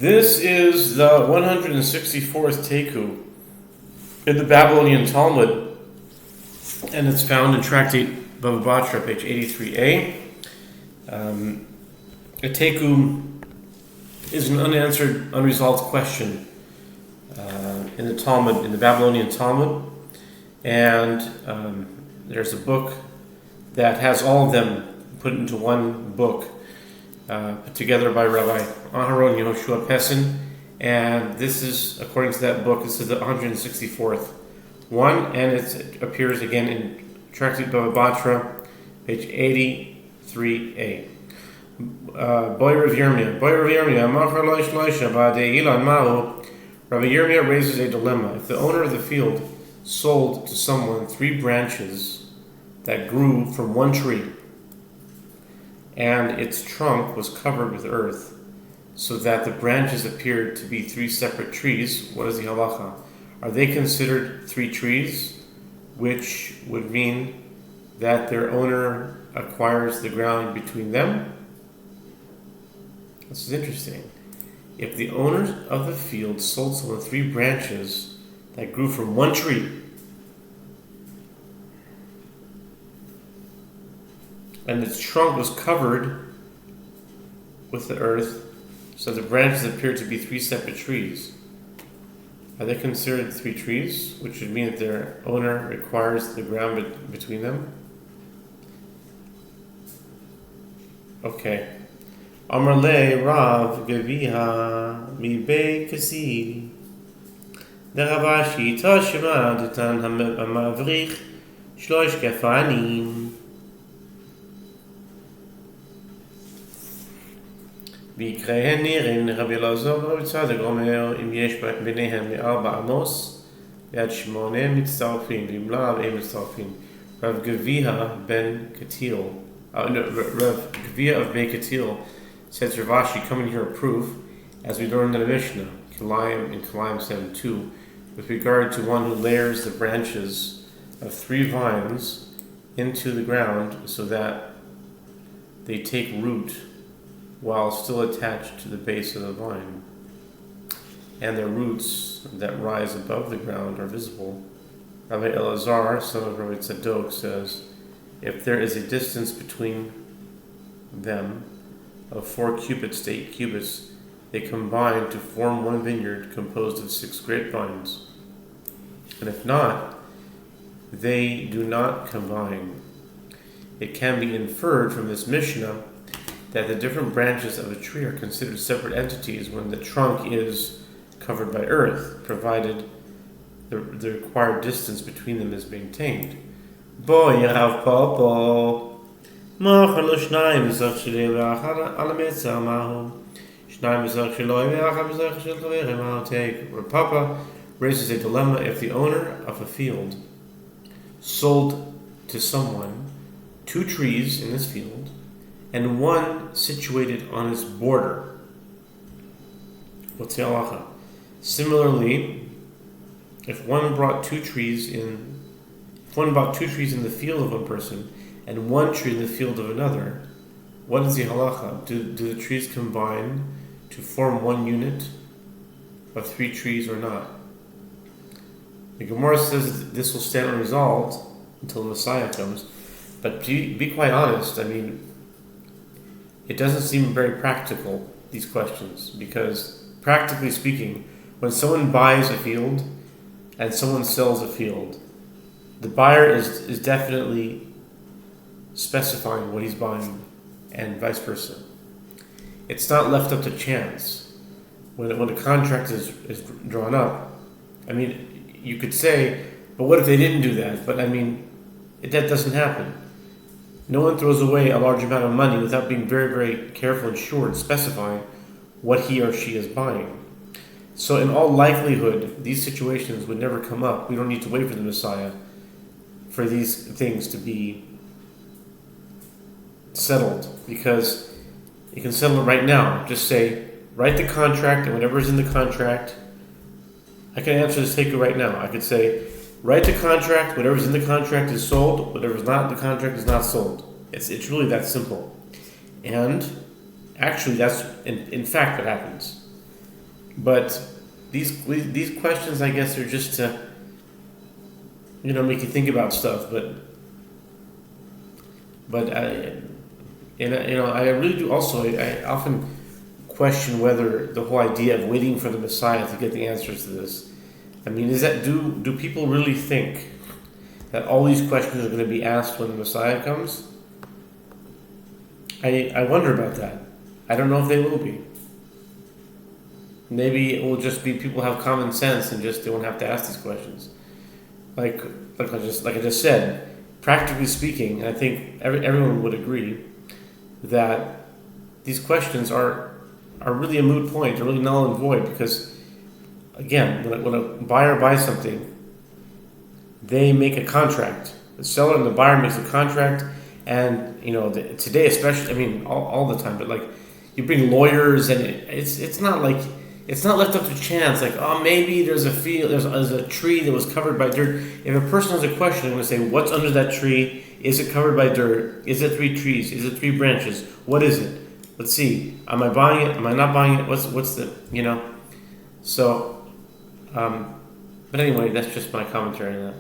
This is the 164th Taiku in the Babylonian Talmud, and it's found in Tractate Bava, page 83a. A Taiku is an unanswered, unresolved question in the Talmud, in the Babylonian Talmud, and there's a book that has all of them put into one book, put together by Rabbi Aharon Yehoshua Pessin, and this is, according to that book, this is the 164th one, and it appears again in Tractate Batra, page 83a. Boy Rav Yirmiyah, Rabbi Yirmiyah raises a dilemma. If the owner of the field sold to someone 3 branches that grew from one tree, and its trunk was covered with earth, so that the branches appeared to be 3 separate trees, what is the halacha? Are they considered 3 trees, which would mean that their owner acquires the ground between them? This is interesting. If the owner of the field sold someone 3 branches that grew from one tree, and its trunk was covered with the earth, so the branches appear to be 3 separate trees, are they considered 3 trees, which would mean that their owner requires the ground between them? Okay. Amar le Rav Gaviha mi Bei Kasil Darabashi Tashma Datan Hamavrich Shlosh Gafanim ויקראהן נירין רבי אלעזר ורבי צדוק אומר אם יש ביניהם מ4 עמוס ועד 8 מצטרפים ואם לאו אין מצטרפים. רב גביע ben Katil, Rav Gavia of Bei Katil says Rav Ashi, coming here a proof, as we learned in the Mishnah, Kilayim in Kilayim 7:2, with regard to one who layers the branches of 3 vines into the ground so that they take root while still attached to the base of the vine, and their roots that rise above the ground are visible. Rabbi Elazar, son of Rabbi Tzadok, says, if there is a distance between them of 4 cubits to 8 cubits, they combine to form one vineyard composed of 6 grapevines. And if not, they do not combine. It can be inferred from this Mishnah that the different branches of a tree are considered separate entities when the trunk is covered by earth, provided the required distance between them is maintained. Bo Yerav Popo Machar lo shnayim mizach shelei ve'achad al hamitzah mahu shnayim mizach sheloi ve'achad mizach shel chaverei mahu take. Where Papa raises a dilemma: if the owner of a field sold to someone 2 trees in this field and one situated on its border, what's the halacha? Similarly, if one brought 2 trees in the field of one person and 1 tree in the field of another, what is the halacha? Do the trees combine to form one unit of 3 trees or not? The Gemara says that this will stand unresolved until the Messiah comes, but be quite honest, I mean, it doesn't seem very practical, these questions, because practically speaking, when someone buys a field and someone sells a field, the buyer is definitely specifying what he's buying, and vice versa. It's not left up to chance. When a contract is drawn up, I mean, you could say, but what if they didn't do that? But I mean, that doesn't happen. No one throws away a large amount of money without being very, very careful and sure and specifying what he or she is buying. So in all likelihood, these situations would never come up. We don't need to wait for the Messiah for these things to be settled, because you can settle it right now. Just say, write the contract, and whatever is in the contract, I can answer this takeaway right now. I could say, write the contract, whatever's in the contract is sold, whatever's not in the contract is not sold. It's really that simple. And actually, that's in fact what happens. But these questions, I guess, are just to make you think about stuff. But I really do also. I often question whether the whole idea of waiting for the Messiah to get the answers to this. I mean, do people really think that all these questions are going to be asked when the Messiah comes? I wonder about that. I don't know if they will be. Maybe it will just be people have common sense and just don't have to ask these questions. Like I just said, practically speaking, I think everyone would agree that these questions are really a moot point, are really null and void, because again, when a buyer buys something, they make a contract. The seller and the buyer makes a contract, and today especially, I mean all the time, but like you bring lawyers, and it's not like it's not left up to chance. Like, oh, maybe there's a field, there's a tree that was covered by dirt. If a person has a question, I'm going to say, what's under that tree? Is it covered by dirt? Is it 3 trees? Is it 3 branches? What is it? Let's see. Am I buying it? Am I not buying it? What's the So, but anyway, that's just my commentary on that.